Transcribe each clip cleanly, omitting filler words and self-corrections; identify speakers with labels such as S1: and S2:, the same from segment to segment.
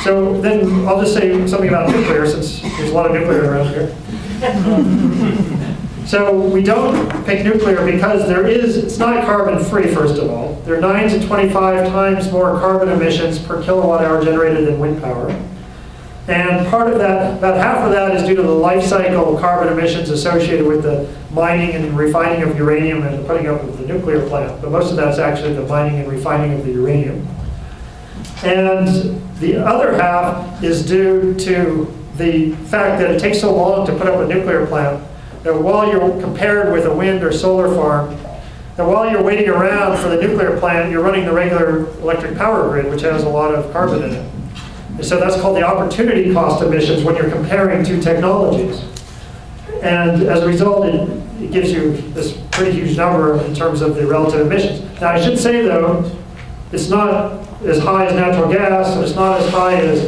S1: So then I'll just say something about nuclear, since there's a lot of nuclear around here. So we don't pick nuclear because it's not carbon free, first of all. There are 9 to 25 times more carbon emissions per kilowatt hour generated than wind power. And part of that, about half of that is due to the life cycle carbon emissions associated with the mining and refining of uranium and the putting up of the nuclear plant. But most of that's actually the mining and refining of the uranium. And the other half is due to the fact that it takes so long to put up a nuclear plant that while you're compared with a wind or solar farm, that while you're waiting around for the nuclear plant, you're running the regular electric power grid, which has a lot of carbon in it. And so that's called the opportunity cost emissions when you're comparing two technologies. And as a result, it gives you this pretty huge number in terms of the relative emissions. Now I should say though, it's not as high as natural gas, and it's not as high as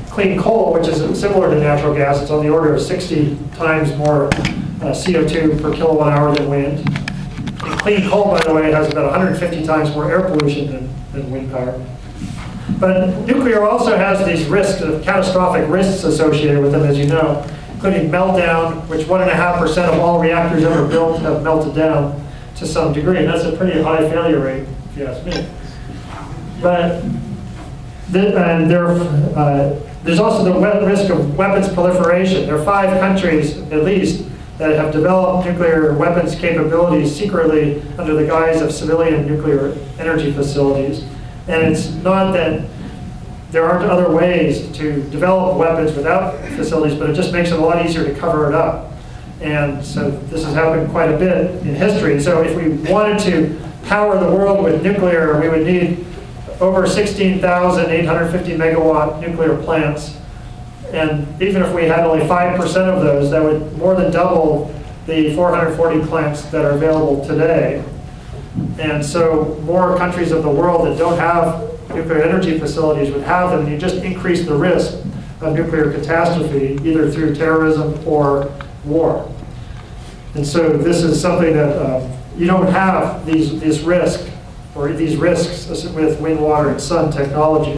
S1: clean coal, which is similar to natural gas. It's on the order of 60 times more CO2 per kilowatt hour than wind. And clean coal, by the way, has about 150 times more air pollution than wind power. But nuclear also has these risks, catastrophic risks associated with them, as you know, including meltdown, which 1.5% of all reactors ever built have melted down to some degree. And that's a pretty high failure rate, if you ask me. But there's also the risk of weapons proliferation. There are 5 countries, at least, that have developed nuclear weapons capabilities secretly under the guise of civilian nuclear energy facilities. And it's not that there aren't other ways to develop weapons without facilities, but it just makes it a lot easier to cover it up. And so this has happened quite a bit in history. So if we wanted to power the world with nuclear, we would need over 16,850 megawatt nuclear plants. And even if we had only 5% of those, that would more than double the 440 plants that are available today. And so more countries of the world that don't have nuclear energy facilities would have them, and you just increase the risk of nuclear catastrophe, either through terrorism or war. And so this is something that you don't have these risks with wind, water, and sun technology.